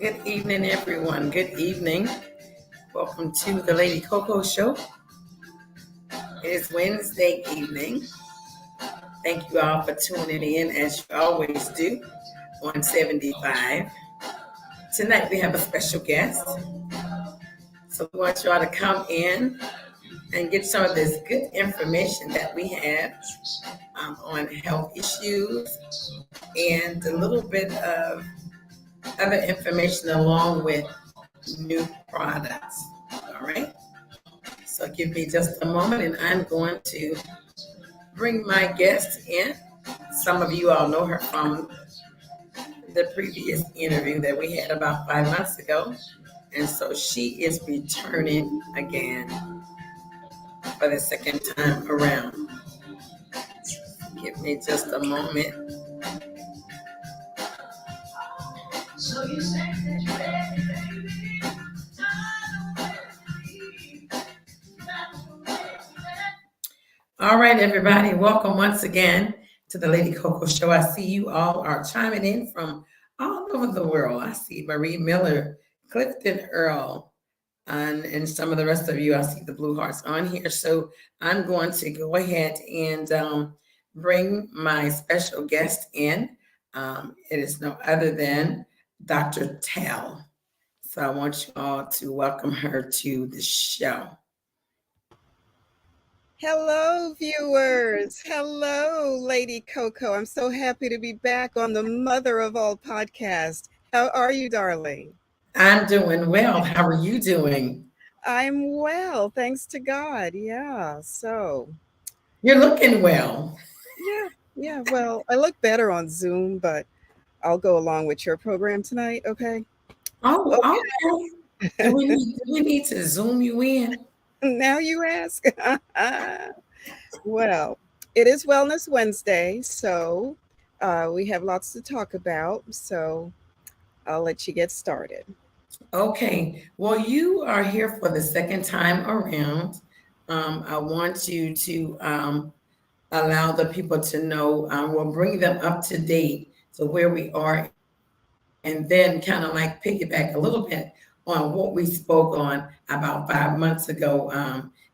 Good evening, everyone. Good evening. Welcome to the Lady Coco Show. It is Wednesday evening. Thank you all for tuning in as you always do on 75. Tonight we have a special guest. So we want you all to come in and get some of this good information that we have on health issues and a little bit of other information along with new products. All right. So give me just a moment and I'm going to bring my guest in. Some of you all know her from the previous interview that we had about 5 months ago. And so she is returning again for the second time around. Give me just a moment. So you say that you're ready, baby. All right, everybody. Welcome once again to the Lady Coco Show. I see you all are chiming in from all over the world. I see Marie Miller, Clifton Earl, and some of the rest of you. I see the blue hearts on here. So I'm going to go ahead and bring my special guest in. It is no other than Dr. Tell. So I want you all to welcome her to the show. Hello, viewers. Hello, Lady Coco. I'm so happy to be back on the Mother of All podcast. How are you, darling? I'm doing well. How are you doing? I'm well, thanks to God. Yeah. So, You're looking well. yeah. Well, I look better on Zoom, but I'll go along with your program tonight. Okay. Oh, Okay. okay. Do we need to zoom you in? Now you ask. Well, it is Wellness Wednesday, so we have lots to talk about. So I'll let you get started. Okay. Well, you are here for the second time around. I want you to allow the people to know. We'll bring them up to date to where we are, and then kind of like piggyback a little bit on what we spoke on about 5 months ago,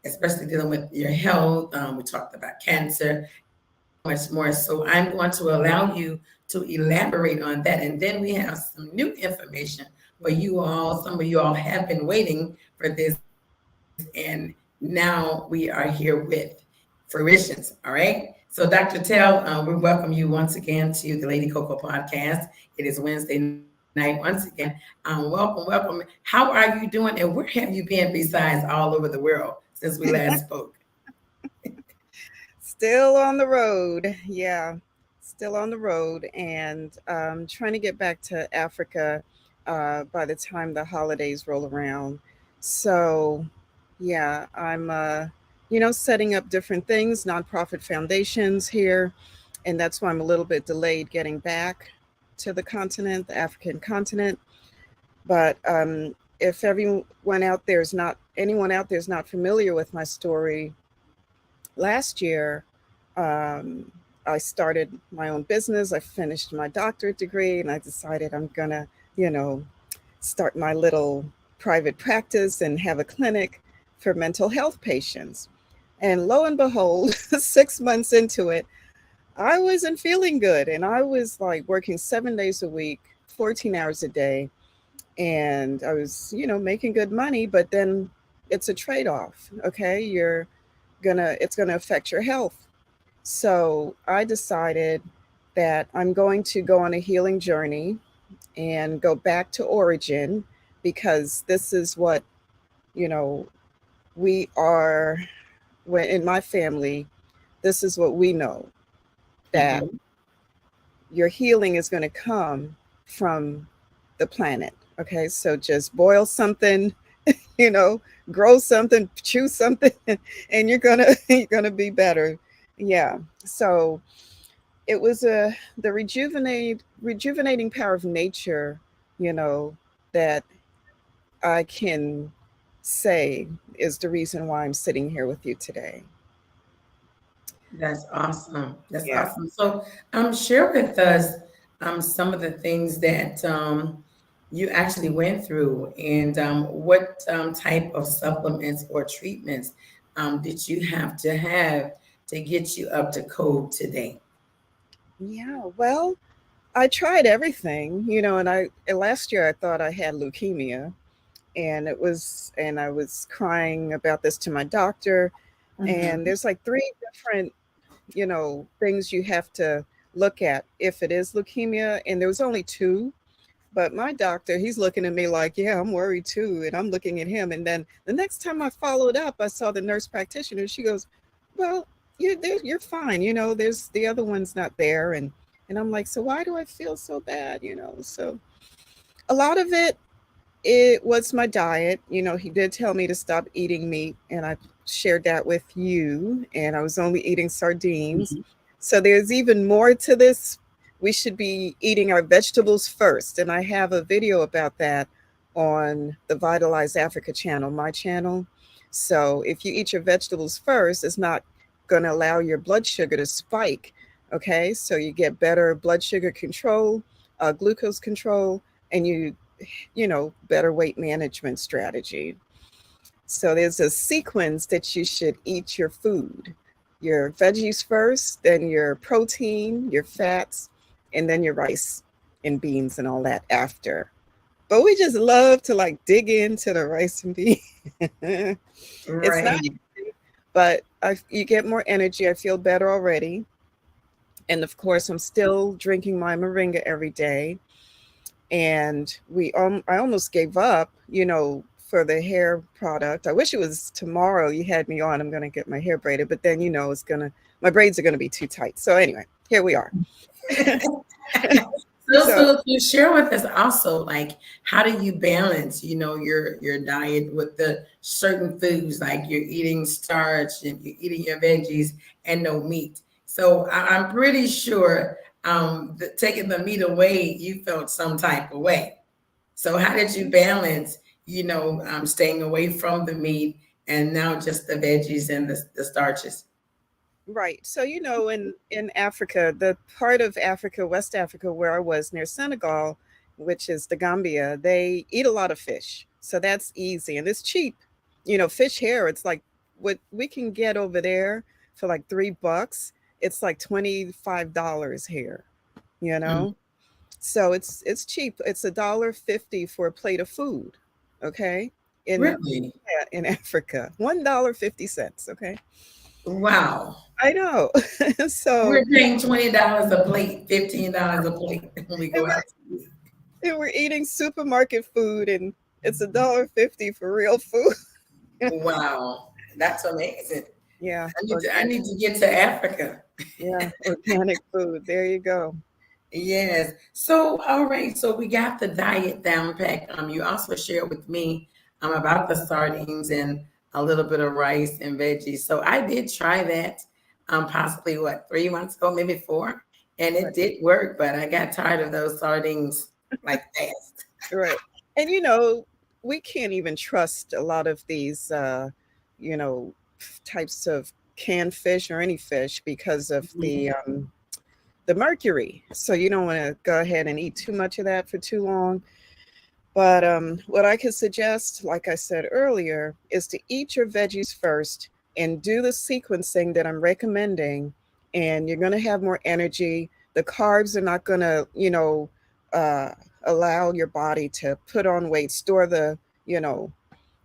especially dealing with your health. We talked about cancer much more. So I'm going to allow you to elaborate on that. And then we have some new information for you all. Some of you all have been waiting for this, and now we are here with fruitions. All right. So, Dr. Tell, we welcome you once again to the Lady Coco podcast. It is Wednesday night once again. Welcome. How are you doing, and where have you been besides all over the world since we last spoke? Still on the road. Yeah, still on the road and trying to get back to Africa by the time the holidays roll around. So, yeah, I'm, setting up different things, nonprofit foundations here. And that's why I'm a little bit delayed getting back to the continent, the African continent. But if anyone out there is not familiar with my story, last year, I started my own business. I finished my doctorate degree and I decided I'm going to, start my little private practice and have a clinic for mental health patients. And lo and behold, 6 months into it, I wasn't feeling good. And I was like working 7 days a week, 14 hours a day. And I was, making good money, but then it's a trade-off. Okay. It's going to affect your health. So I decided that I'm going to go on a healing journey and go back to origin, because this is what, we are, in my family, this is what we know, that Mhm. your healing is going to come from the planet. Okay. So just boil something, you know, grow something, choose something, and you're gonna be better. Yeah. So it was the rejuvenating power of nature, you know, that I can say is the reason why I'm sitting here with you today. That's awesome. That's Yeah. awesome. So, share with us some of the things that you actually went through, and what type of supplements or treatments did you have to get you up to code today? Yeah, well, I tried everything, and last year I thought I had leukemia, and I was crying about this to my doctor. And Hmm. there's like three different, things you have to look at if it is leukemia. And there was only two, but my doctor, he's looking at me like, yeah, I'm worried too. And I'm looking at him. And then the next time I followed up, I saw the nurse practitioner. She goes, well, you're fine. There's the other one's not there. And I'm like, so why do I feel so bad? So a lot of it was my diet. He did tell me to stop eating meat, and I shared that with you, and I was only eating sardines. So there's even more to this. We should be eating our vegetables first, and I have a video about that on the Vitalize Africa channel, my channel. So if you eat your vegetables first, it's not going to allow your blood sugar to spike. Okay, so you get better blood sugar control, glucose control, and better weight management strategy. So there's a sequence that you should eat your food: your veggies first, then your protein, your fats, and then your rice and beans and all that after. But we just love to like dig into the rice and beans. It's not Right. easy, but you get more energy. I feel better already. And of course, I'm still drinking my moringa every day. And I almost gave up, for the hair product. I wish it was tomorrow you had me on. I'm going to get my hair braided, but then my braids are going to be too tight. So anyway, here we are. So, So so you share with us also, like, how do you balance, your diet with the certain foods, like you're eating starch and you're eating your veggies and no meat. So I'm pretty sure that taking the meat away, you felt some type of way. So how did you balance, staying away from the meat and now just the veggies and the starches? right. So in Africa, the part of Africa, West Africa, where I was near Senegal, which is the Gambia, they eat a lot of fish. So that's easy and it's cheap. Fish hair, it's like what we can get over there for like $3. It's like $25 here, you Mm, know? So it's cheap. It's $1.50 for a plate of food. Okay. In really? Yeah, in Africa. $1.50. Okay. Wow. I know. So We're paying $20 a plate, $15 a plate when we and go out to eat. we're eating supermarket food, and it's $1.50 for real food. Wow, that's amazing. Yeah, I organic. need to get to Africa. Yeah, organic food. There you go. Yes. So, all right. So we got the diet down pat. You also shared with me about the sardines and a little bit of rice and veggies. So I did try that possibly what 3 months ago, maybe four, and it Right. did work. But I got tired of those sardines like fast. Right. And we can't even trust a lot of these you know, types of canned fish or any fish because of Mhm. the mercury. So you don't want to go ahead and eat too much of that for too long. But what I could suggest, like I said earlier, is to eat your veggies first and do the sequencing that I'm recommending, and you're going to have more energy. The carbs are not going to, uh, allow your body to put on weight, you know,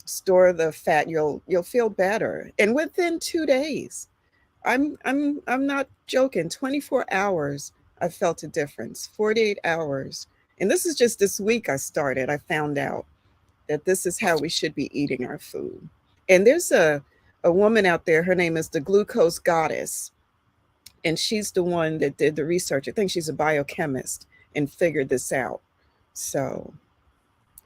store the fat. You'll feel better, and within 2 days, I'm not joking. 24 hours, I felt a difference. 48 hours. And this is just this week I started. I found out that this is how we should be eating our food. And there's a woman out there, her name is the glucose goddess, and she's the one that did the research. I think she's a biochemist and figured this out. So,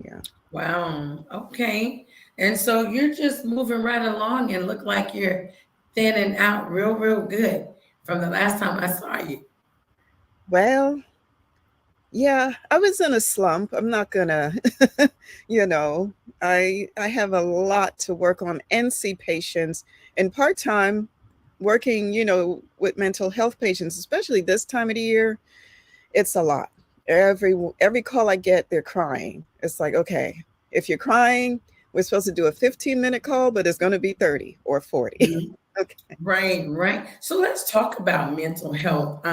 yeah. Wow. Okay. And so you're just moving right along and look like you're thinning out real, real good from the last time I saw you. Well, yeah, I was in a slump. I'm not gonna, you know, I have a lot to work on and see patients and part-time working, with mental health patients, especially this time of the year, it's a lot. Every call I get, they're crying. It's like, okay, if you're crying, we're supposed to do a 15-minute call, but it's going to be 30 or 40. Mhm. Okay. Right, right. So let's talk about mental health.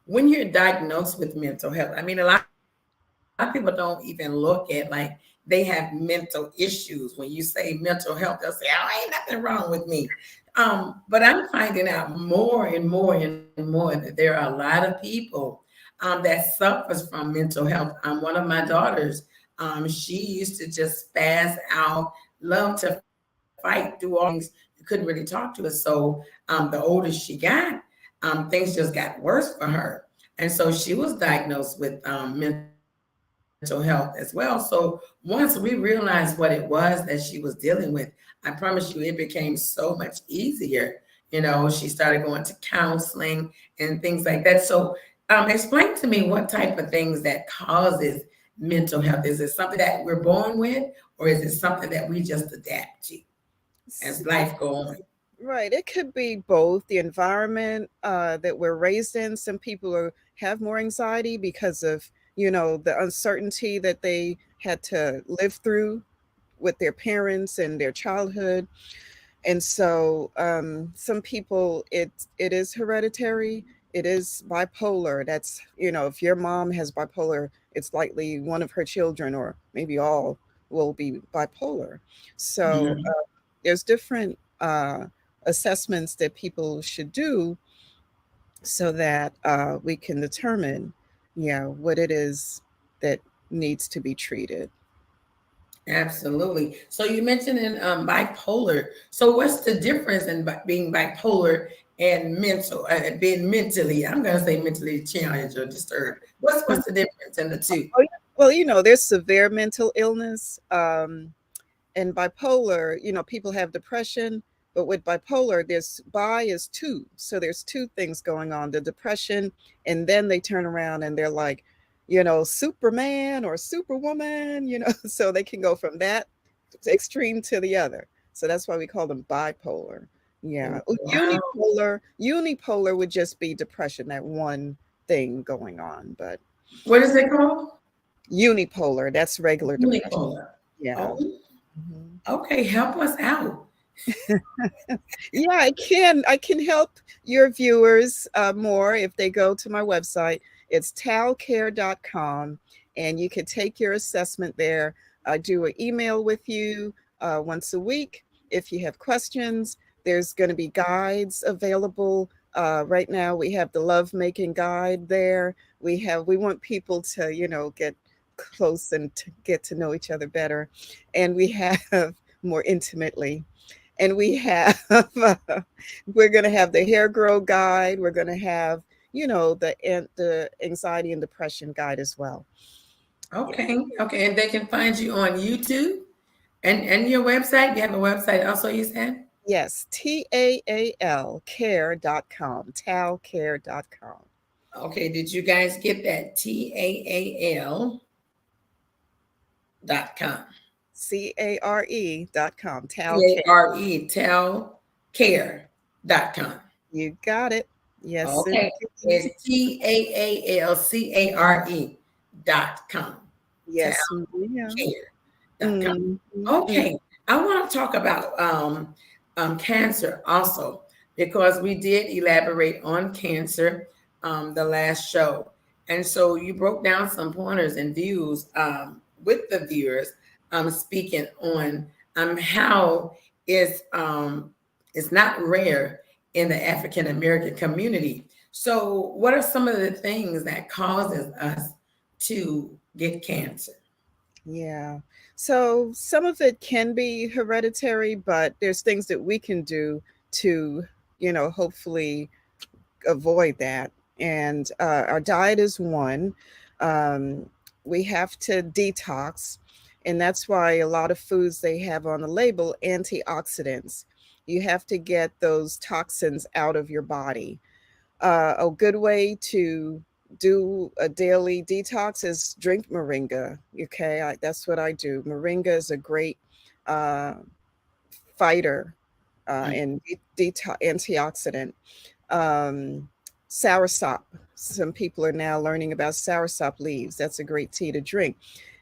When you're diagnosed with mental health, I mean, a lot of people don't even look at like they have mental issues. When you say mental health, they'll say, "Oh, ain't nothing wrong with me." But I'm finding out more and more and more that there are a lot of people that suffers from mental health. One of my daughters, she used to just spaz out, love to fight, do all these things. You couldn't really talk to her. So the older she got, things just got worse for her. And so she was diagnosed with mental health as well. So once we realized what it was that she was dealing with, I promise you, it became so much easier. She started going to counseling and things like that. So explain to me what type of things that causes mental health. Is it something that we're born with, or is it something that we just adapt to as life go on? Right. It could be both the environment that we're raised in. Some people have more anxiety because of, the uncertainty that they had to live through with their parents and their childhood. And so some people, it is hereditary. It is bipolar. That's, if your mom has bipolar, it's likely one of her children or maybe all will be bipolar. So Mhm. there's different assessments that people should do so that we can determine, what it is that needs to be treated. Absolutely. So you mentioned in bipolar. So what's the difference in being bipolar and being mentally? I'm going to say mentally challenged or disturbed. What's the difference in the two? Oh, yeah. Well, there's severe mental illness. And bipolar, people have depression, but with bipolar, there's bi is two. So there's two things going on, the depression, and then they turn around and they're like, Superman or Superwoman, so they can go from that extreme to the other. So that's why we call them bipolar. Yeah. Wow. Unipolar would just be depression, that one thing going on. But What is it called? unipolar, that's regular depression. Unipolar. Yeah. Oh, Mhm. okay. Help us out. Yeah, I can help your viewers more if they go to my website. It's talcare.com, and you can take your assessment there. I do an email with you once a week. If you have questions, there's going to be guides available. Right now, we have the love making guide there. We want people to get close and to get to know each other better, and we have more intimately, and we have we're going to have the hair grow guide. We're going to have the anxiety and depression guide as well. Yeah. Okay. Okay. And they can find you on YouTube and your website. You have a website also, you said? Yes, TAAL care.com, talcare.com. Okay. Did you guys get that? TAAL.com. CARE.com, talcare. CARE, telcare.com. You got it. Yes, Okay. indeed. It's TAALCARE.com. Yes, ma'am. Telcare.com. Mm, Okay. I want to talk about cancer also, because we did elaborate on cancer the last show. And so you broke down some pointers and views with the viewers, speaking on how it's, it's not rare in the African American community. So what are some of the things that causes us to get cancer? yeah. So some of it can be hereditary, but there's things that we can do to, hopefully avoid that. And our diet is one. Um, we have to detox. And that's why a lot of foods they have on the label antioxidants. You have to get those toxins out of your body. A good way to do a daily detox is drink moringa. Okay, that's what I do. Moringa is a great uh, fighter and antioxidant. Um, soursop. Some people are now learning about soursop leaves. That's a great tea to drink.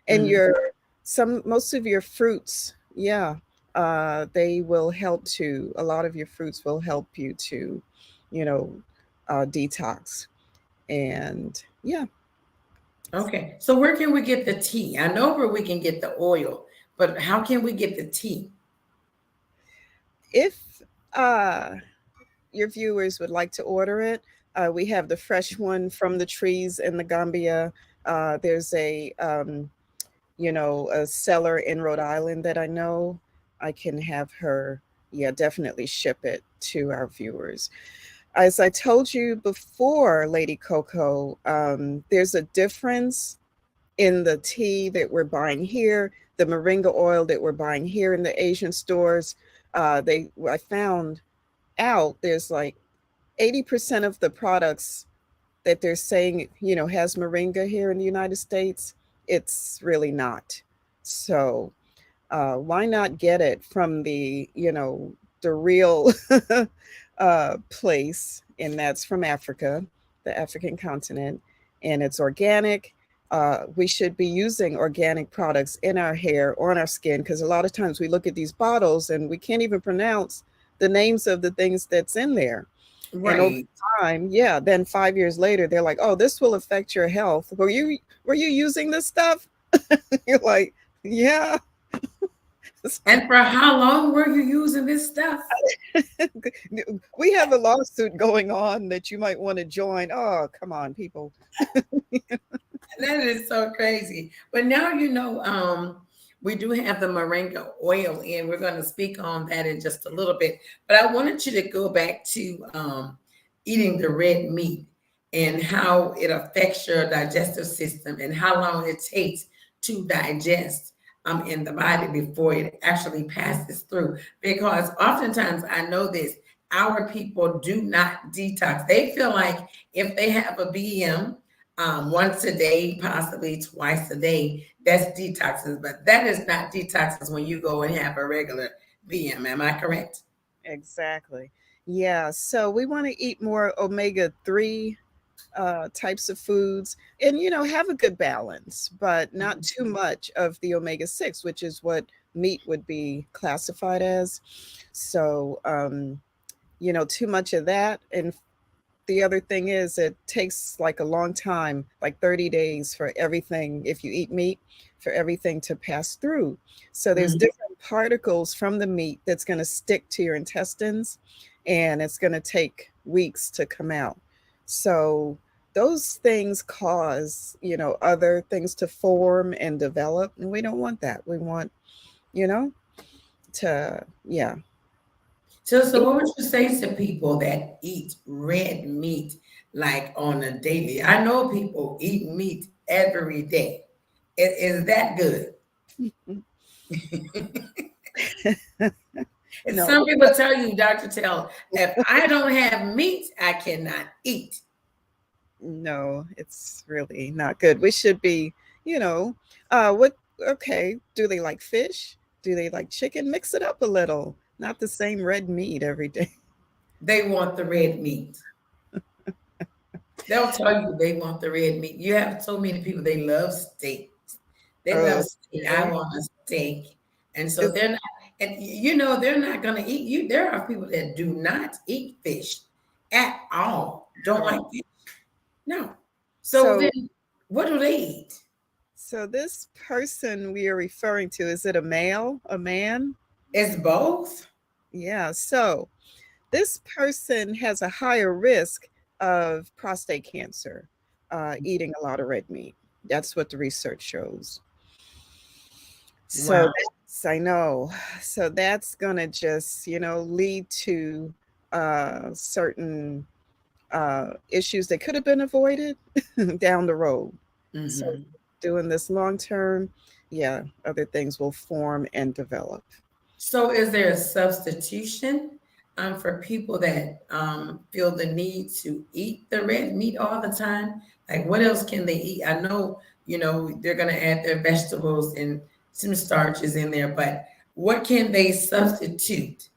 And Mhm. your some most of your fruits, yeah, they will help to. A lot of your fruits will help you to, you know, detox. And yeah, Okay. So where can we get the tea? I know where we can get the oil, but how can we get the tea? if uh, your viewers would like to order it, we have the fresh one from the trees in the Gambia. There's a seller in Rhode Island that I know. I can have her, yeah, definitely ship it to our viewers. As I told you before, Lady Coco, there's a difference in the tea that we're buying here, the moringa oil that we're buying here in the Asian stores. I found out there's like 80% of the products that they're saying, has moringa here in the United States, it's really not. So why not get it from the real place, and that's from Africa, the African continent, and it's organic. We should be using organic products in our hair or on our skin, because a lot of times we look at these bottles and we can't even pronounce the names of the things that's in there. And over Right. time, yeah, then 5 years later, they're like, "Oh, this will affect your health. Were you using this stuff?" You're like, "Yeah." And for how long were you using this stuff? We have a lawsuit going on that you might want to join. Oh, come on, people. That is so crazy. But now we do have the moringa oil, and we're going to speak on that in just a little bit. But I wanted you to go back to eating the red meat and how it affects your digestive system and how long it takes to digest in the body before it actually passes through. Because oftentimes I know this, our people do not detox. They feel like if they have a BM once a day, possibly twice a day, that's detoxes. But that is not detoxes when you go and have a regular BM. Am I correct? Exactly. Yeah. So we want to eat more omega-3 types of foods, and have a good balance, but not too much of the omega-6, which is what meat would be classified as. So too much of that. And the other thing is, it takes like a long time, like 30 days for everything, if you eat meat, for everything to pass through. So there's Mhm. different particles from the meat that's going to stick to your intestines, and it's going to take weeks to come out. So those things cause, other things to form and develop, and we don't want that. We want, you know, to, yeah. So what would you say to people that eat red meat like on a daily? I know people eat meat every day. Is that good? And No, some people tell you, Dr. Tell, if I don't have meat, I cannot eat. no, it's really not good. We should be, you know, what, okay, do they like fish? Do they like chicken? Mix it up a little, not the same red meat every day. They want the red meat. They'll tell you they want the red meat. You have so many people, they love steak. They love steak. I Okay. want a steak. And so It's, they're not, and they're not going to eat you. There are people that do not eat fish at all, don't like oh, fish. No. So so, then what do they eat? so this person we are referring to, is it a male, a man? It's both. Yeah. So this person has a higher risk of prostate cancer, eating a lot of red meat. That's what the research shows. So Wow. I know. So that's gonna just, lead to certain issues that could have been avoided down the road. So Hmm. doing this long term, yeah, other things will form and develop. So, is there a substitution for people that feel the need to eat the red meat all the time? Like, what else can they eat? I know, they're going to add their vegetables and some starches in there, but what can they substitute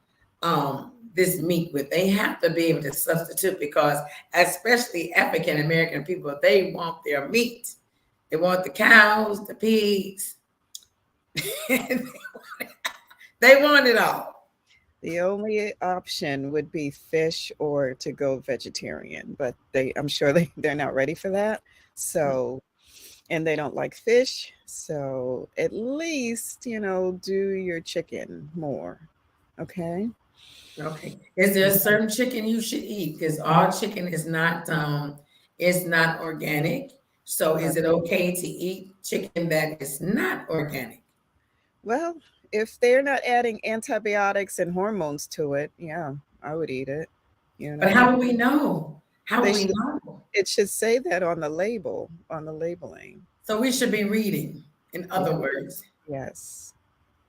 um, this meat with. They have to be able to substitute because, especially African American people, they want their meat. They want the cows, the pigs. They want it all. The only option would be fish or to go vegetarian, but I'm sure they're not ready for that. So, and they don't like fish. So at least, do your chicken more. Okay. Okay. Is there a certain chicken you should eat? Because all chicken is not organic. So Right. is it okay to eat chicken that is not organic? Well, if they're not adding antibiotics and hormones to it, yeah, I would eat it. You But know, how will we know? How they will we should, know? it should say that on the label, on the labeling. So we should be reading, in Yeah. other words. Yes,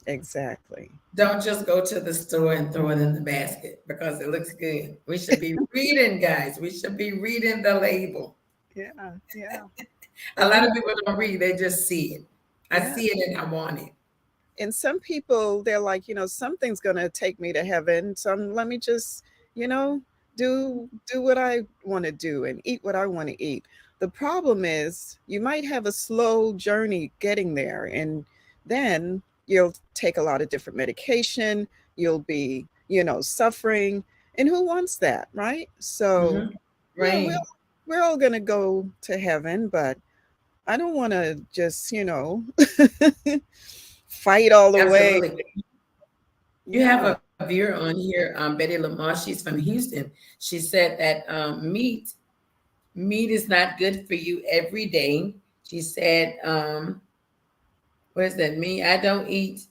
exactly. Don't just go to the store and throw it in the basket because it looks good. We should be reading, guys. We should be reading the label. Yeah, yeah. A And lot of people don't read, they just see it. I yeah, see it and I want it. and some people they're like, something's gonna take me to heaven. So let me just, you know, do what I want to do and eat what I want to eat. The problem is you might have a slow journey getting there, and then you'll take a lot of different medication. You'll be, suffering, and who wants that, right? So Hmm. yeah, Right. we're all gonna go to heaven, but I don't want to just, fight all the way. Absolutely. You have Yeah. a viewer on here, Betty Lamar. She's from Houston. She said that meat is not good for you every day. She said, what does that mean? I don't, wait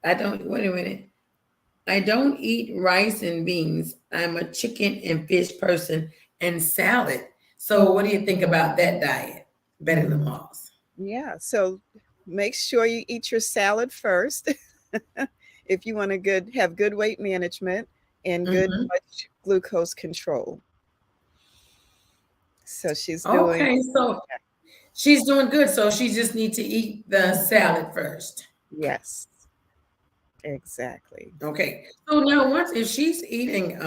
a minute. I don't eat rice and beans. I'm a chicken and fish person and salad. So what do you think about that diet, Betty Lamar's? Yeah. So make sure you eat your salad first if you want to have good weight management and good Hmm. blood glucose control. So she's doing, Okay, so she's doing good. So she just needs to eat the salad first. yes, exactly. Okay. So now once if she's eating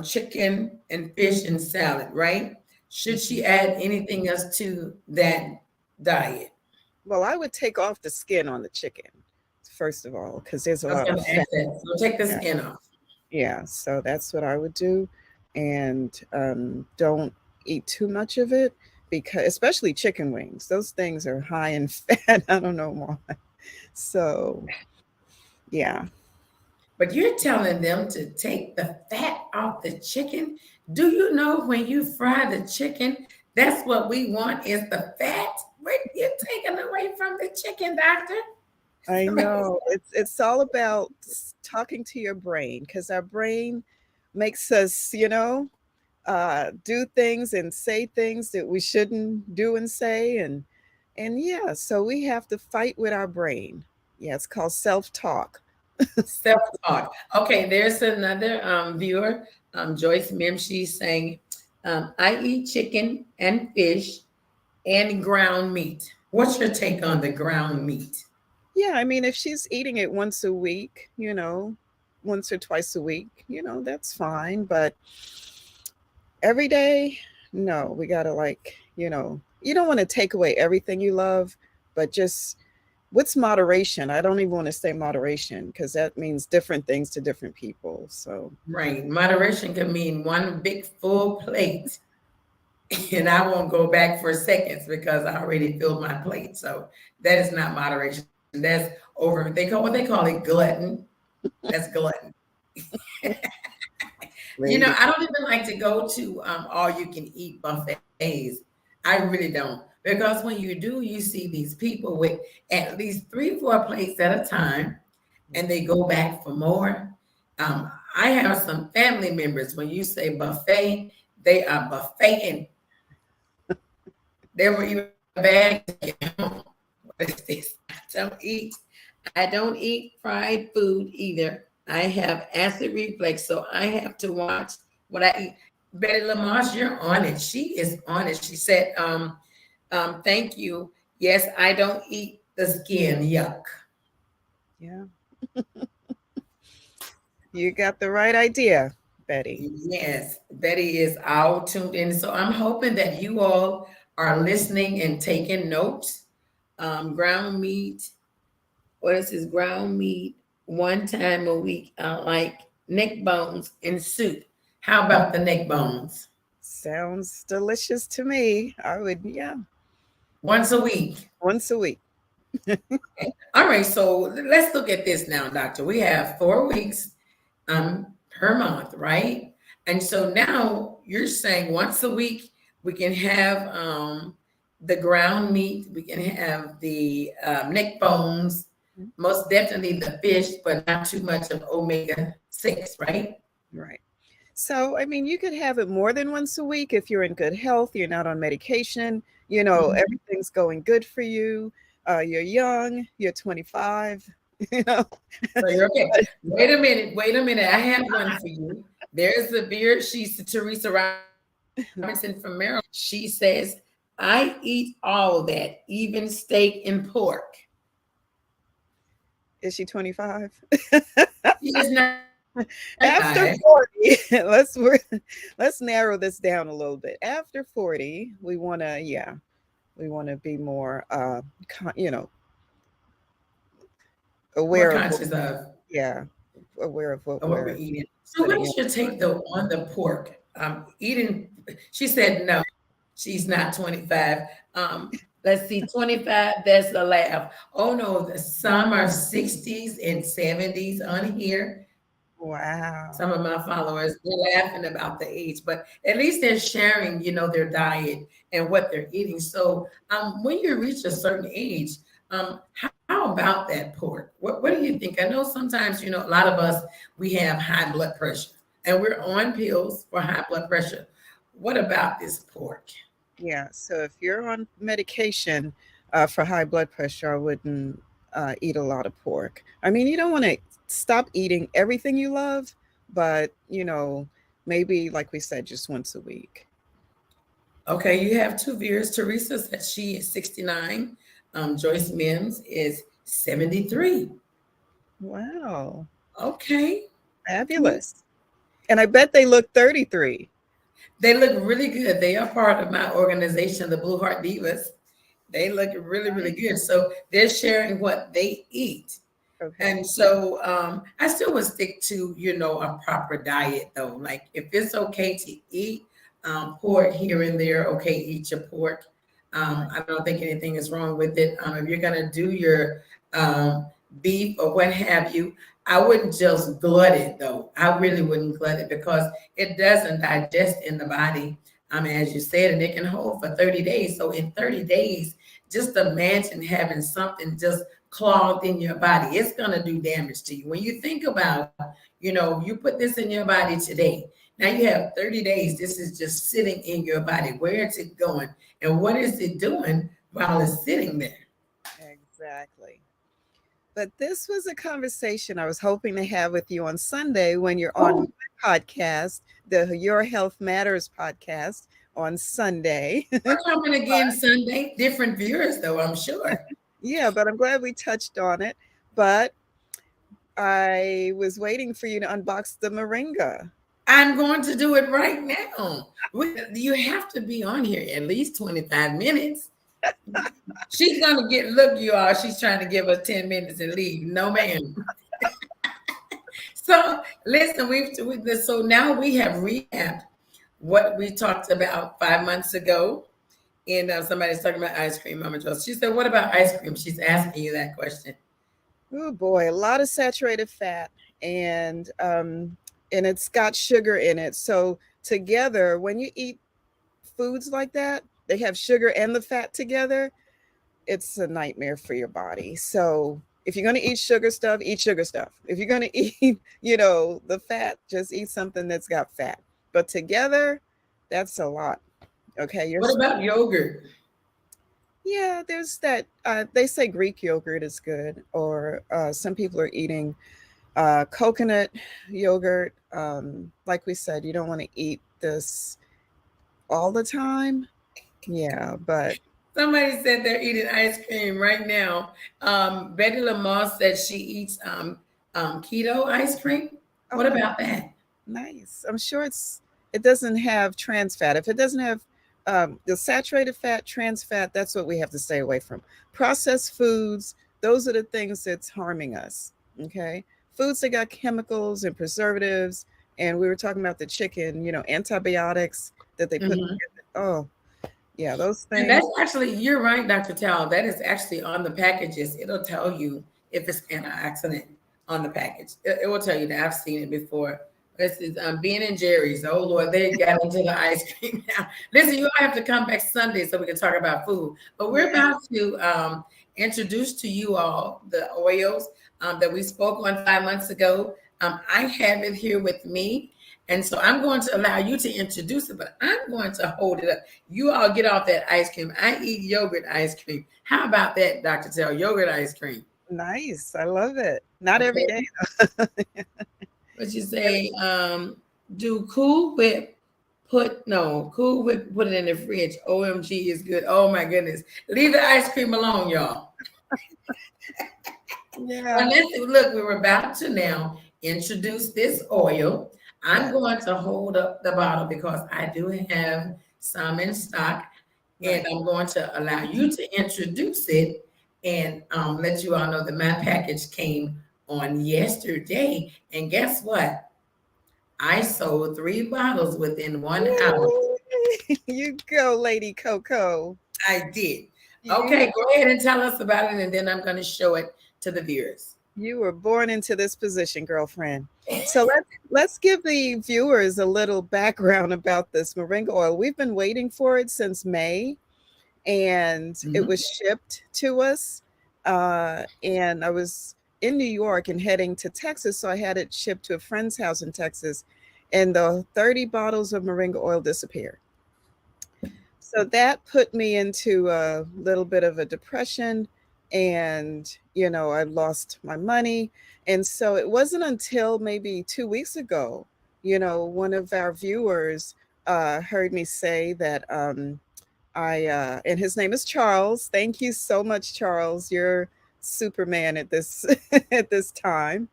chicken and fish and salad, right? Should Mhm. she add anything else to that diet? Well, I would take off the skin on the chicken, first of all, because there's a I was lot of gonna fat. ask that. So take the Yeah. skin off. Yeah. So that's what I would do. And don't eat too much of it, because, especially chicken wings, those things are high in fat. I don't know why. So, yeah. But you're telling them to take the fat off the chicken. Do you know when you fry the chicken, that's what we want is the fat? What you're taking away from the chicken, doctor? I know. It's all about talking to your brain, because our brain makes us, do things and say things that we shouldn't do and say, and yeah, so we have to fight with our brain. Yeah, it's called self-talk. Self-talk. Okay, there's another viewer, Joyce Mim. She's saying, I eat chicken and fish and ground meat. What's your take on the ground meat? Yeah, I mean, if she's eating it once a week, once or twice a week, that's fine. But every day, no, we gotta, like, you don't want to take away everything you love, but just what's moderation? I don't even want to say moderation, because that means different things to different people. So Right. Moderation can mean one big full plate, and I won't go back for seconds because I already filled my plate. So that is not moderation. That's over. They call what they call it glutton. That's glutton. You know, lady, I don't even like to go to all you can eat buffets. I really don't. Because when you do, you see these people with at least three, four plates at a time, and they go back for more. I have some family members, when you say buffet, they are buffeting. They were even a bag to take it home. What is this? I don't eat fried food either. I have acid reflux, so I have to watch what I eat. Betty Lamarche, you're on it. She is on it. She said, thank you. Yes, I don't eat the skin. Yuck. yeah, You got the right idea, Betty. Yes, Betty is all tuned in. So I'm hoping that you all are listening and taking notes. Ground meat, what is this? Ground meat one time a week, like neck bones and soup. How about the neck bones? Sounds delicious to me. I would, yeah, Once a week. once a week. All right, so let's look at this now, doctor. We have 4 weeks per month, right? And so now you're saying once a week we can have the ground meat, we can have the neck bones, most definitely the fish, but not too much of omega 6, right? Right. So, I mean, you could have it more than once a week if you're in good health, you're not on medication, Mhm. everything's going good for you. You're young, you're 25, you know. So you're okay. Wait a minute. Wait a minute. I have one for you. There's a beer. She's Teresa Robinson from Maryland. She says, I eat all that, even steak and pork. Is she 25? She is not After five. 40, let's narrow this down a little bit. After 40, we want to, yeah, we want to be more More aware of what, conscious yeah, aware of what what we're we're eating. So what putting in is your our take body. though on the pork? Eating, she said no, she's not 25. Let's see, 25, that's a laugh. Oh no, some are 60s and 70s on here. Wow. Some of my followers, they're laughing about the age, but at least they're sharing, their diet and what they're eating. So when you reach a certain age, how about that pork? What do you think? I know sometimes, a lot of us, we have high blood pressure and we're on pills for high blood pressure. What about this pork? Yeah. So if you're on medication for high blood pressure, I wouldn't eat a lot of pork. I mean, you don't want to stop eating everything you love, but maybe like we said, just once a week. Okay, you have two viewers. Teresa said she is 69. Joyce Mims is 73. Wow. Okay. Fabulous. And I bet they look 33. They look really good. They are part of my organization, the Blue Heart Divas. They look really, really good. So they're sharing what they eat. Okay. And so I still would stick to, a proper diet though. Like if it's okay to eat pork here and there, okay, eat your pork. Right. I don't think anything is wrong with it. If you're gonna do your beef or what have you, I wouldn't just glut it though. I really wouldn't glut it because it doesn't digest in the body. As you said, and it can hold for 30 days. So in 30 days, just imagine having something just clogged in your body. It's going to do damage to you. When you think about, you put this in your body today. Now you have 30 days. This is just sitting in your body. Where is it going? And what is it doing while it's sitting there? Exactly. But this was a conversation I was hoping to have with you on Sunday when you're on Oh, my podcast, the Your Health Matters podcast on Sunday. we're coming again Sunday. Different viewers, though, I'm sure. Yeah, but I'm glad we touched on it. But I was waiting for you to unbox the moringa. I'm going to do it right now. You have to be on here at least 25 minutes. She's going to look, you all, she's trying to give us 10 minutes and leave. No, ma'am. So listen, so now we have recapped what we talked about 5 months ago. And somebody's talking about ice cream, Mama Jo. She said, what about ice cream? She's asking you that question. Oh boy, a lot of saturated fat and it's got sugar in it. So together, when you eat foods like that, they have sugar and the fat together. It's a nightmare for your body. So if you're going to eat sugar stuff, eat sugar stuff. If you're going to eat, the fat, just eat something that's got fat. But together, that's a lot. Okay, What about yogurt? yeah, there's that. They say Greek yogurt is good, or some people are eating coconut yogurt. Like we said, you don't want to eat this all the time. Yeah, but Somebody said they're eating ice cream right now. Betty Lamar said she eats keto ice cream. What Oh, about that? nice. I'm sure it doesn't have trans fat. If it doesn't have the saturated fat, trans fat, that's what we have to stay away from. Processed foods, those are the things that's harming us. Okay, foods that got chemicals and preservatives, and we were talking about the chicken. Antibiotics that they put. Mhm. Oh, yeah, those And things. that's actually, you're right, Dr. Tal. That is actually on the packages. It'll tell you if it's antioxidant on the package. It will tell you that. I've seen it before. This is Ben and Jerry's. Oh Lord, they got into the ice cream now. Listen, you all have to come back Sunday so we can talk about food. But we're Yeah, about to introduce to you all the oils that we spoke on 5 months ago. I have it here with me. And so I'm going to allow you to introduce it, but I'm going to hold it up. You all get off that ice cream. I eat yogurt ice cream. How about that, Dr. Tell? Yogurt ice cream. nice. I love it. Not every Okay. day. What you say? Do Cool Whip Cool Whip, put it in the fridge. OMG is good. Oh my goodness. Leave the ice cream alone, y'all. Yeah, Well, look, we're about to now introduce this oil. I'm yeah, going to hold up the bottle because I do have some in stock, and right. I'm going to allow you to introduce it and let you all know that my package came on yesterday. And guess what? I sold 3 bottles within 1 hour. Yay! You go, Lady Coco. I did. You Okay, go ahead and tell us about it, and then I'm going to show it to the viewers. you were born into this position, girlfriend. So let's give the viewers a little background about this moringa oil. We've been waiting for it since May, and it Mhm. was shipped to us. And I was in New York and heading to Texas, so I had it shipped to a friend's house in Texas, and the 30 bottles of moringa oil disappeared. So that put me into a little bit of a depression, and I lost my money. And so it wasn't until maybe 2 weeks ago, one of our viewers heard me say that I and his name is Charles. Thank you so much, Charles. You're Superman at this at this time.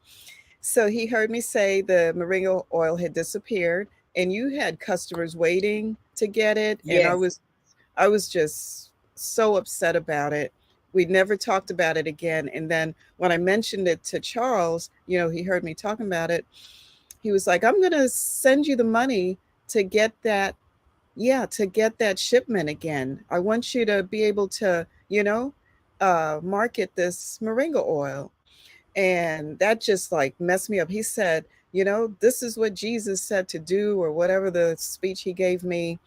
So he heard me say the moringa oil had disappeared, and you had customers waiting to get it, and I Yes. was I was just so upset about it. We never talked about it again. And then when I mentioned it to Charles, he heard me talking about it. He was like, "I'm going to send you the money to get that, yeah, to get that shipment again. I want you to be able to, market this moringa oil." And that just like messed me up. He said, "This is what Jesus said to do," or whatever the speech he gave me.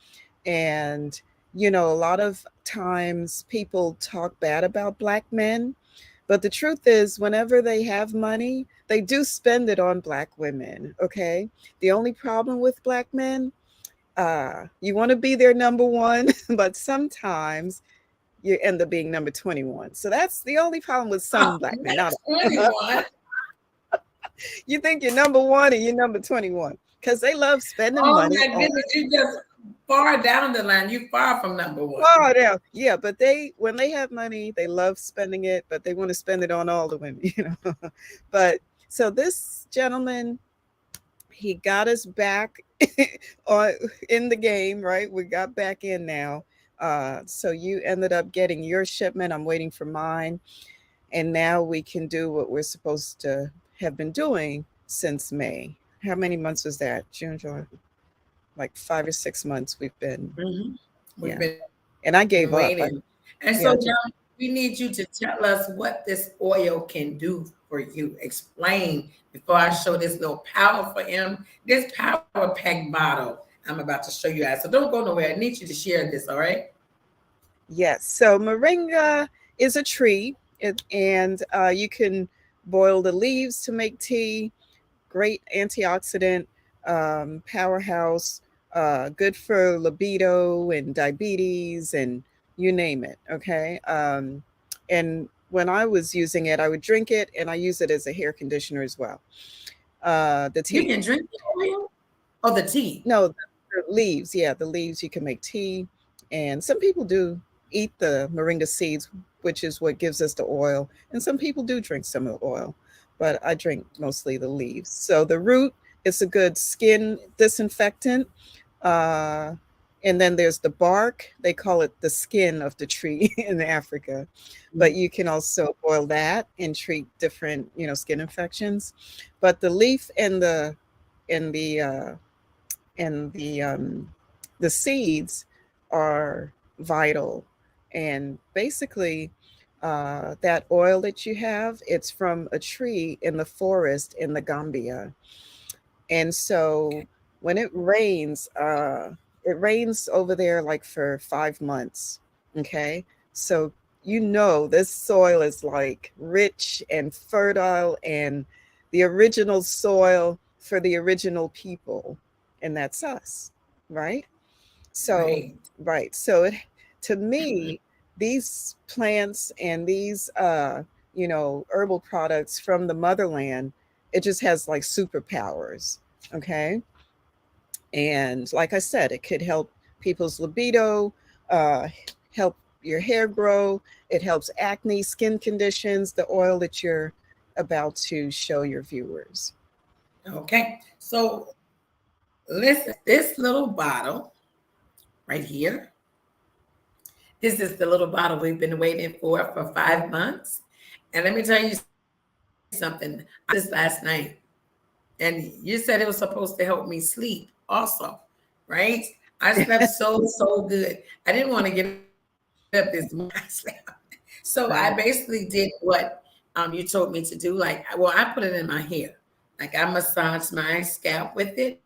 And, a lot of times people talk bad about Black men. But the truth is, whenever they have money, they do spend it on Black women. Okay. The only problem with Black men, you want to be their number one, but sometimes you end up being number 21. So that's the only problem with Oh, some Black men. not Not 21. you think you're number one and you're number 21 because they love spending Oh money my on. goodness, you just far down the line. You far from number one. Oh, yeah, but when they have money, they love spending it, but they want to spend it on all the women, But so this gentleman, he got us back on in the game, right? We got back in now. So you ended up getting your shipment. I'm waiting for mine, and now we can do what we're supposed to have been doing since May. How many months was that? June, July, like 5 or 6 months we've been, Mhm. We've yeah. been And I waiting. gave up. And so, Yeah, John, we need you to tell us what this oil can do for you. Explain before I show this little powerful this power pack bottle I'm about to show you guys. So don't go nowhere. I need you to share this, all right? yes. So moringa is a tree, and you can boil the leaves to make tea. Great antioxidant, powerhouse, good for libido and diabetes and you name it. Okay. And when I was using it, I would drink it, and I use it as a hair conditioner as well. The You tea. can drink the oil or the tea. No, the leaves. Yeah, the leaves you can make tea, and some people do eat the moringa seeds, which is what gives us the oil. And some people do drink some of the oil, but I drink mostly the leaves. So the root is a good skin disinfectant. Uh, and then there's the bark. They call it the skin of the tree in Africa. But you can also boil that and treat different, skin infections. But the leaf and the uh, and the seeds are vital. And basically, that oil that you have, it's from a tree in the forest in the Gambia. And so when it rains over there like for 5 months. Okay. So, this soil is like rich and fertile and the original soil for the original people. And that's us. Right. So, Right. right. So to me, these plants and these, herbal products from the motherland, it just has like superpowers. Okay. And like I said, it could help people's libido, uh, help your hair grow. It helps acne, skin conditions, the oil that you're about to show your viewers. Okay. So listen, this little bottle right here, this is the little bottle we've been waiting for 5 months. And let me tell you something. I this last night, and you said it was supposed to help me sleep also, right? I slept so good. I didn't want to get up this morning. I slept. So I basically Right, did what you told me to do. Like, well, I put it in my hair. Like I massaged my scalp with it,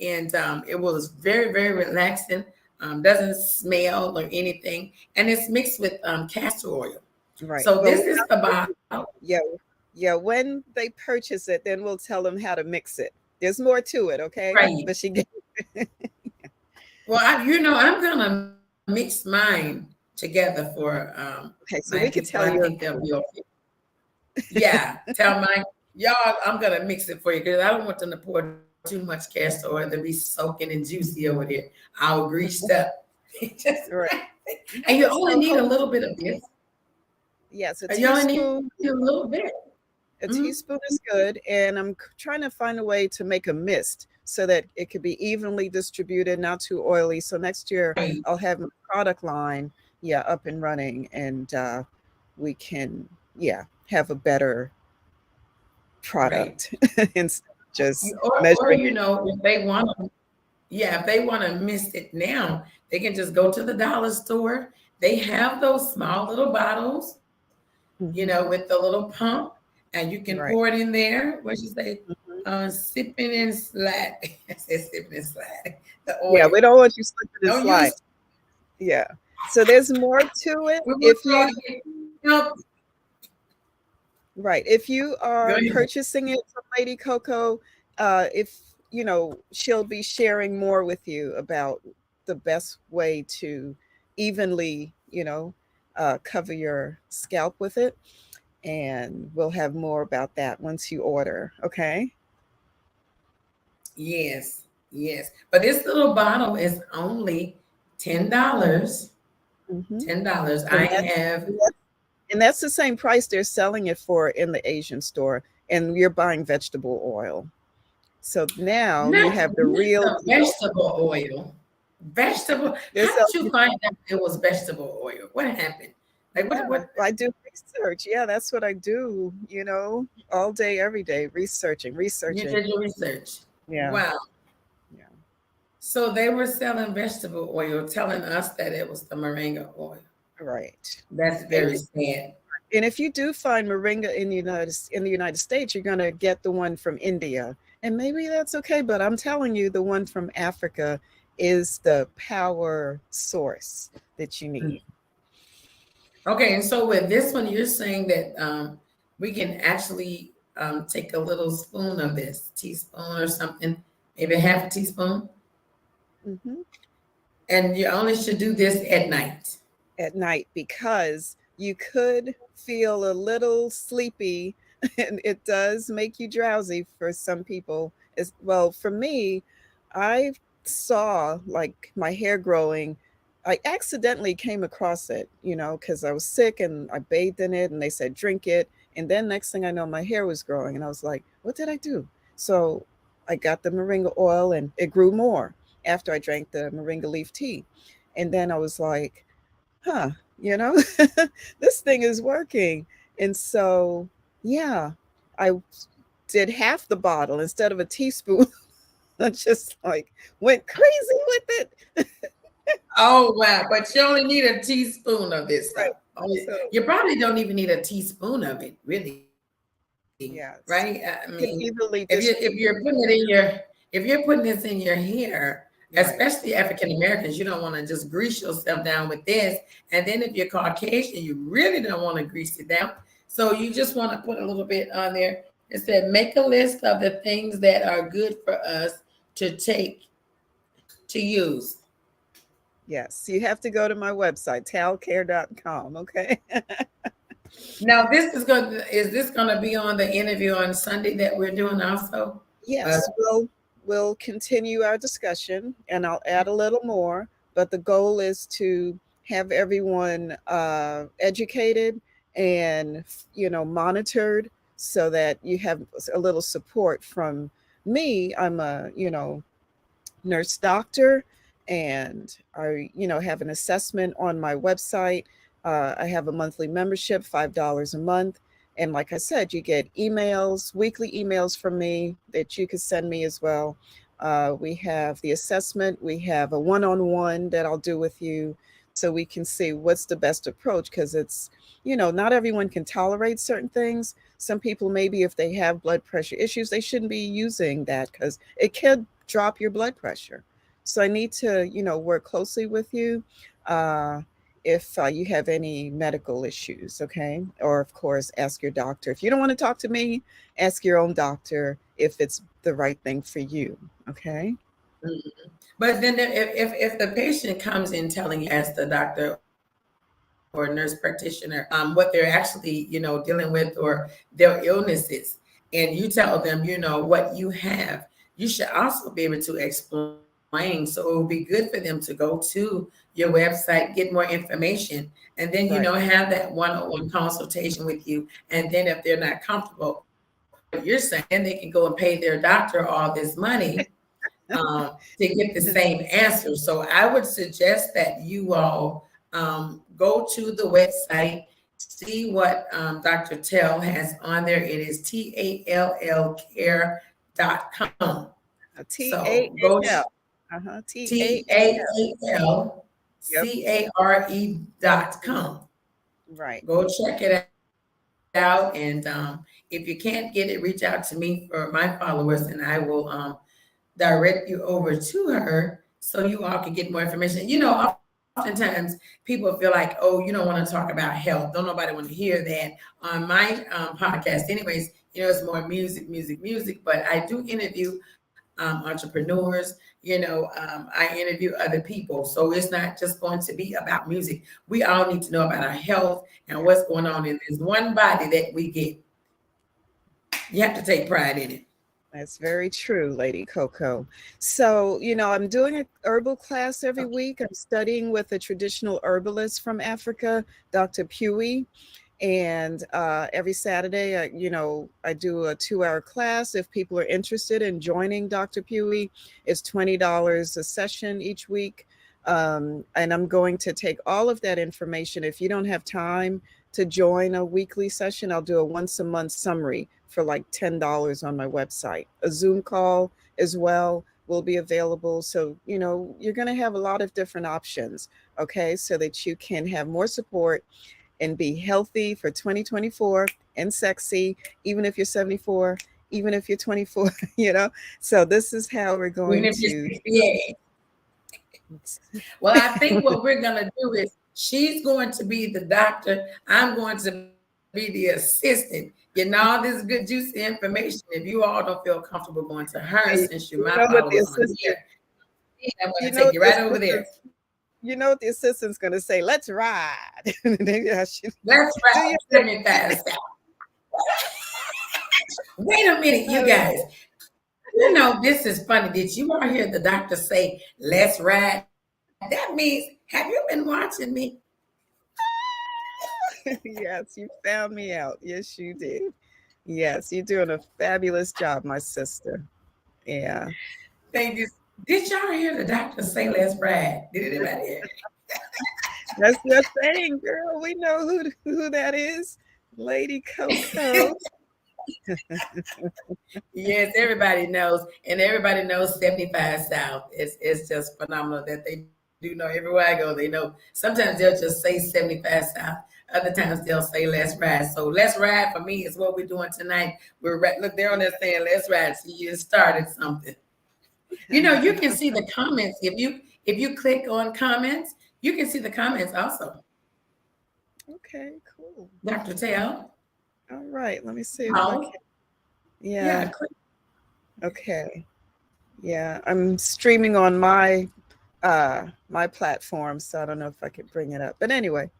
and it was very relaxing. Doesn't smell or anything, and it's mixed with castor oil. So this is right. the Well, bottle. yeah, yeah. When they purchase it, then we'll tell them how to mix it. There's more to it, okay? Right. But she gave. Well, I'm gonna mix mine together for my Okay, people. so I we could think tell they'll you. be okay. Yeah, tell my y'all. I'm gonna mix it for you because I don't want them to pour too much castor oil to be soaking and juicy over there. All greased up. Just Right. and you No, only it's need a no. little bit of this. Yes, a You only need teaspoon. a little bit. A Mhm. teaspoon is good, and I'm trying to find a way to make a mist so that it could be evenly distributed, not too oily. So next year Right, I'll have my product line, yeah, up and running, and we can, yeah, have a better right. product instead of just Or measuring. if they want to, yeah, if they want to mist it now, they can just go to the dollar store. They have those small little bottles, with Mhm. the little pump, and you can pour Right. it in there. What you say? Mhm. Sipping and slide. I said sipping and slide. The Yeah, oil. we don't want you slipping and Don't use. slide. Yeah. So there's more to it. We want If y'all you to get help. Right. If you Go are ahead. purchasing it from Lady Coco, if she'll be sharing more with you about the best way to evenly, cover your scalp with it. And we'll have more about that once you order. Okay. Yes, yes. But this little bottle is only $10. Hmm. $10. I And have. that's the same price they're selling it for in the Asian store. And you're buying vegetable oil. So now you Not have the not real the deal. vegetable oil. Vegetable. They're How did you selling. find out it was vegetable oil? What happened? Like what? Yeah, What? I do research. Yeah, that's what I do, all day, every day, researching, You researching. did your research. Yeah, Wow. yeah, So they were selling vegetable oil, telling us that it was the moringa oil. right. That's And very sad. and if you do find moringa in the United States, you're gonna get the one from India, and maybe that's okay. But I'm telling you, the one from Africa is the power source that you Mm. need. Okay, and so with this one, you're saying that we can actually take a little spoon of this, teaspoon or something, maybe half a teaspoon, Hmm. and you only should do this at night. At night because you could feel a little sleepy and it does make you drowsy for some people as well. For me, I saw like my hair growing I accidentally came across it, because I was sick and I bathed in it and they said drink it. And then next thing I know, my hair was growing and I was like, what did I do? So I got the moringa oil and it grew more after I drank the moringa leaf tea. And then I was like, huh, you know, this thing is working. And so, yeah, I did half the bottle instead of a teaspoon. I just like went crazy with it. Oh wow! But you only need a teaspoon of this Right. stuff. So, You probably don't even need a teaspoon of it, really, right? I mean, yes, you if can you if easily you're just, putting it in your if you're putting this in your hair, right. especially African Americans, you don't want to just grease yourself down with this. And then if you're Caucasian, you really don't want to grease it down. So you just want to put a little bit on there. It said, make a list of the things that are good for us to take to use. Yes, you have to go to my website, talcare.com. Okay. Now, is this going to be on the interview on Sunday that we're doing also? Uh, Yes, we'll continue our discussion and I'll add a little more, but the goal is to have everyone educated and monitored so that you have a little support from me. I'm a nurse doctor, and I have an assessment on my website. I have a monthly membership, $5 a month. And like I said, you get emails, weekly emails from me that you could send me as well. We have the assessment, we have a one-on-one that I'll do with you so we can see what's the best approach, because it's, not everyone can tolerate certain things. Some people, maybe if they have blood pressure issues, they shouldn't be using that because it could drop your blood pressure. So I need to, work closely with you if you have any medical issues, okay? Or, of course, ask your doctor. If you don't want to talk to me, ask your own doctor if it's the right thing for you, okay? but then if the patient comes in telling you as the doctor or nurse practitioner what they're actually, dealing with or their illnesses, and you tell them, what you have, you should also be able to explain. So it would be good for them to go to your website, get more information, and then, Right. have that one-on-one consultation with you. And then if they're not comfortable with what you're saying, then they can go and pay their doctor all this money to get the same answer. So I would suggest that you all go to the website, see what Dr. Tell has on there. It is tallcare.com. So go TAAL. TAAL. Yep. TALCARE.com. Right. Go check it out. And if you can't get it, reach out to me for my followers, and I will direct you over to her so you all can get more information. Oftentimes people feel like, oh, you don't want to talk about health. Don't nobody want to hear that on my podcast. Anyways, it's more music. But I do interview entrepreneurs. I interview other people. So it's not just going to be about music. We all need to know about our health and what's Yes. going on in this one body that we get. You have to take pride in it. That's very true, Lady Coco. So, I'm doing an herbal class every week. I'm studying with a traditional herbalist from Africa, Dr. Pui. And every Saturday, I do a 2-hour class. If people are interested in joining Dr. Pui, it's $20 a session each week. And I'm going to take all of that information. If you don't have time to join a weekly session, I'll do a once a month summary for like $10 on my website. A Zoom call as well will be available. So, you're going to have a lot of different options, okay, so that you can have more support and be healthy for 2024 and sexy, even if you're 74, even if you're 24, So this is how we're Even going if you're to. 68. Well, I think what we're going to do is she's going to be the doctor. I'm going to be the assistant. Getting all this good, juicy information. If you all don't feel comfortable going to her, since Hey, you're my you know followers what on the here, assistant, I'm going to you take know you what the right over there. assistant, the assistant's going to say, let's ride. And then I should That's do right. your Let thing. me pass out. Wait a minute, you Uh, guys. This is funny. Did you all hear the doctor say, let's ride? That means, have you been watching me? Yes, you found me out. Yes, you did. Yes, you're doing a fabulous job, my sister. Yeah. Thank you. Did y'all hear the doctor say let's ride? Did anybody hear? That's your thing, girl. We know who that is. Lady Coco. Yes, everybody knows, and everybody knows 75 South. It's just phenomenal that they do know everywhere I go. They know. Sometimes they'll just say 75 South. Other times they'll say let's ride. So let's ride for me is what we're doing tonight. Look, they're on there saying let's ride. So you just started something. You can see the comments if you click on comments. You can see the comments also. Okay, cool. Dr. Tell. All right, let me see if I Oh, can. Yeah, yeah. Click. okay. Yeah, I'm streaming on my platform, so I don't know if I could bring it up. But anyway,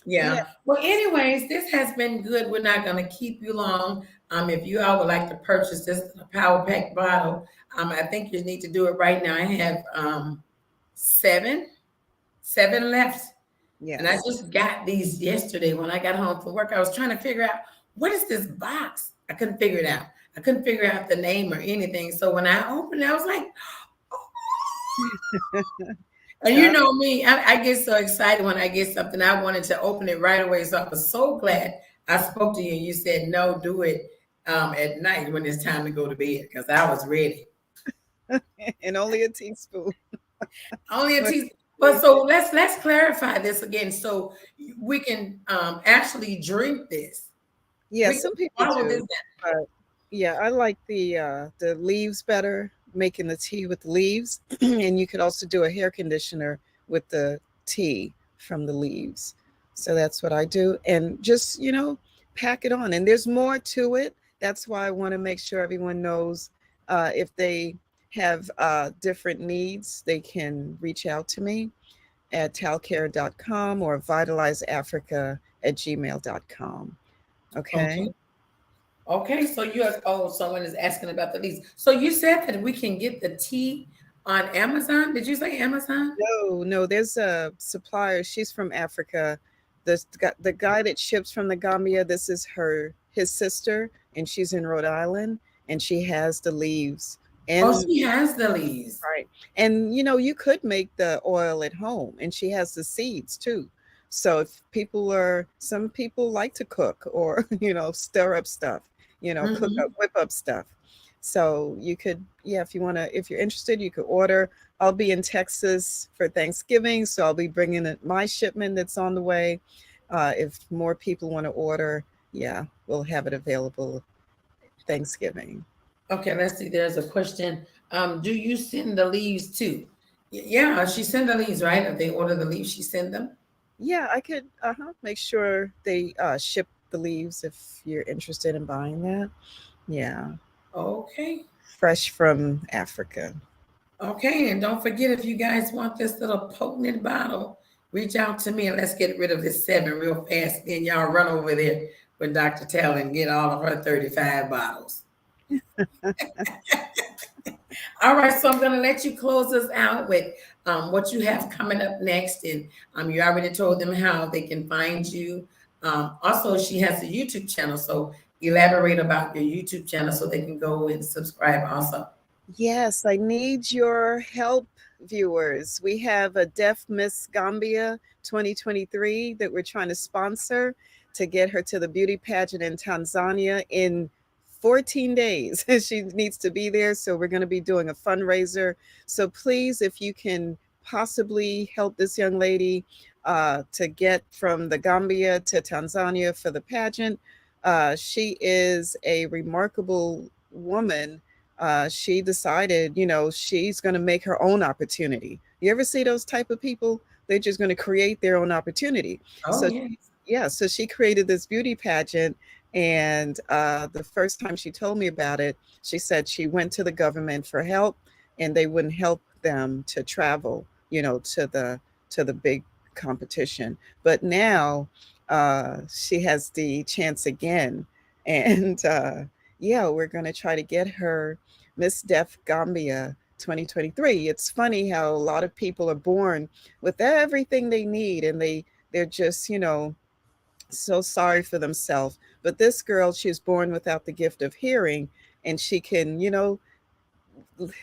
yeah. Yeah. Well, anyways, this has been good. We're not going to keep you long. If you all would like to purchase this Power Pack bottle, I think you need to do it right now. I have seven, seven left, and I Yes. just got these yesterday when I got home from work. I was trying to figure out what is this box. I couldn't figure it out. I couldn't figure out the name or anything. So when I opened it, I was like, and you Uh, know me, I get so excited when I get something. I wanted to open it right away. So I was so glad I spoke to you and you said, no, do it at night when it's time to go to bed because I was ready. and only a teaspoon. Only a teaspoon. But so let's clarify this again. So we can actually drink this. Yeah, We can some people swallow this. do, but yeah, I like the leaves better, making the tea with the leaves, and you could also do a hair conditioner with the tea from the leaves. So that's what I do, and just pack it on. And there's more to it. That's why I want to make sure everyone knows if they have different needs, they can reach out to me at talcare.com or vitalizeafrica@gmail.com. Okay. Okay. Okay, so someone is asking about the leaves. So you said that we can get the tea on Amazon. Did you say Amazon? No, no, there's a supplier. She's from Africa. The guy that ships from the Gambia, this is his sister, and she's in Rhode Island, and she has the leaves. Oh, And she has the leaves. right. And you could make the oil at home, and she has the seeds too. So if some people like to cook or, stir up stuff, cook up, Hmm. whip up stuff. So you could, yeah, if you're interested, you could order. I'll be in Texas for Thanksgiving, so I'll be bringing my shipment that's on the way. If more people want to order, yeah, we'll have it available Thanksgiving. Okay, let's see. There's a question. Do you send the leaves too? Yeah, she send the leaves, right? If they order the leaves, she send them. Yeah, I could make sure they ship the leaves if you're interested in buying that. Yeah, Okay. fresh from Africa. Okay, and don't forget if you guys want this little potent bottle, reach out to me and let's get rid of this seven real fast. Then y'all run over there with Dr. Tell and get all of her 35 bottles. All right, so I'm going to let you close us out with what you have coming up next. And you already told them how they can find you. Also, she has a YouTube channel. So elaborate about your YouTube channel so they can go and subscribe also. Yes, I need your help, viewers. We have a Deaf Miss Gambia 2023 that we're trying to sponsor to get her to the beauty pageant in Tanzania in 14 days. She needs to be there. So we're going to be doing a fundraiser. So please, if you can possibly help this young lady to get from the Gambia to Tanzania for the pageant, she is a remarkable woman. She decided, she's going to make her own opportunity. You ever see those type of people? They're just going to create their own opportunity. Oh, So, yeah. yeah, so she created this beauty pageant. And the first time she told me about it, she said she went to the government for help, and they wouldn't help them to travel, to the big competition. But now she has the chance again, and yeah, we're going to try to get her Miss Deaf Gambia 2023. It's funny how a lot of people are born with everything they need, and they're just, so sorry for themselves. But this girl, she was born without the gift of hearing, and she can,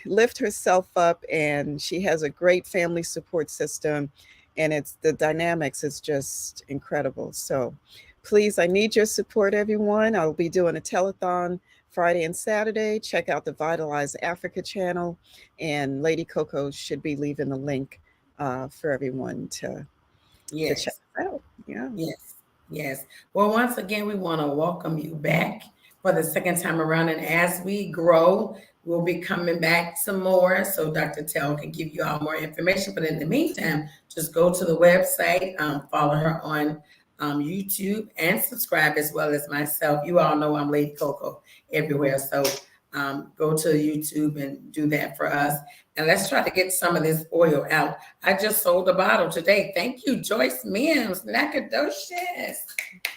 lift herself up, and she has a great family support system, and it's the dynamics is just incredible. So please, I need your support, everyone. I'll be doing a telethon Friday and Saturday. Check out the Vitalize Africa channel, and Lady Coco should be leaving the link for everyone to check Yes. out. Yeah. Yes, yes. Well, once again, we want to welcome you back for the second time around. And as we grow, we'll be coming back some more so Dr. Tell can give you all more information. But in the meantime, just go to the website, follow her on YouTube, and subscribe as well as myself. You all know I'm Lady Coco everywhere. So go to YouTube and do that for us. And let's try to get some of this oil out. I just sold a bottle today. Thank you, Joyce Mims. Nacogdoches.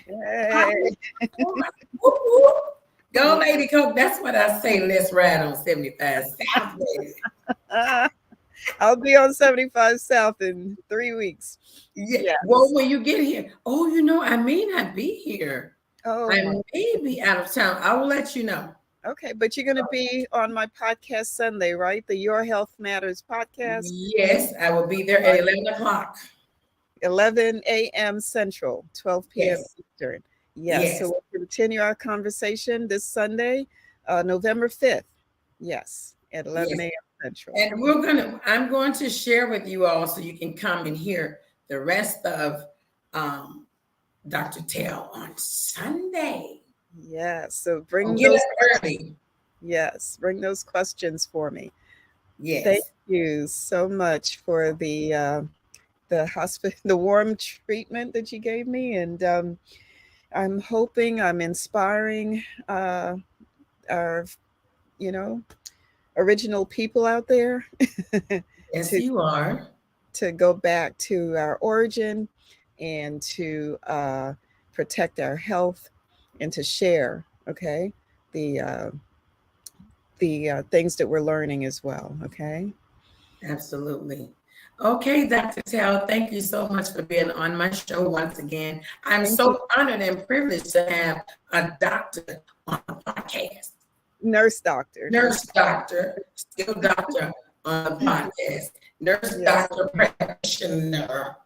Yay. Go, Lady Coke. That's what I say. Let's ride on 75 South, baby. I'll be on 75 South in 3 weeks. Yeah. Yes. Well, when you get here, I may not be here. Oh, I may be out of town. I will let you know. okay. But you're going to be on my podcast Sunday, right? The Your Health Matters podcast. Yes, I will be there at 11 o'clock. 11 a.m. Central, 12 p.m. Yes. Eastern. Yes. So we'll continue our conversation this Sunday, November 5th. Yes, at 11 a.m. Central. And I'm going to share with you all so you can come and hear the rest of Dr. Tell on Sunday. Yes. So bring Get those up early. Yes, bring those questions for me. Yes. Thank you so much for the warm treatment that you gave me, and I'm hoping I'm inspiring our original people out there. Yes, you are. To go back to our origin and to protect our health and to share, okay, the things that we're learning as well, okay? Absolutely. Okay, Dr. Tell, thank you so much for being on my show once again. I'm so honored and privileged to have a doctor on the podcast. Nurse doctor, still doctor on the podcast. Nurse doctor practitioner.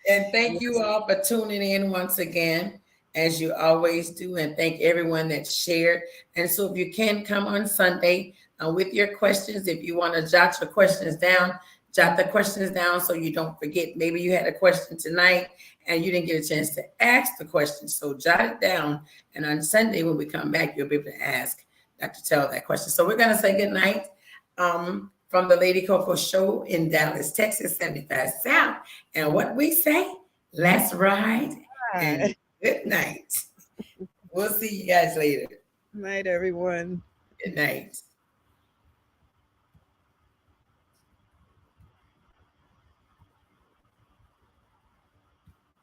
And thank you all for tuning in once again, as you always do. And thank everyone that shared. And so if you can come on Sunday with your questions, if you want to jot your questions down, jot the questions down so you don't forget. Maybe you had a question tonight and you didn't get a chance to ask the question. So jot it down. And on Sunday, when we come back, you'll be able to ask Dr. Tell that question. So we're going to say good night from the Lady Coco Show in Dallas, Texas, 75 South. And what we say, let's ride. And good night. We'll see you guys later. Good night, everyone. Good night.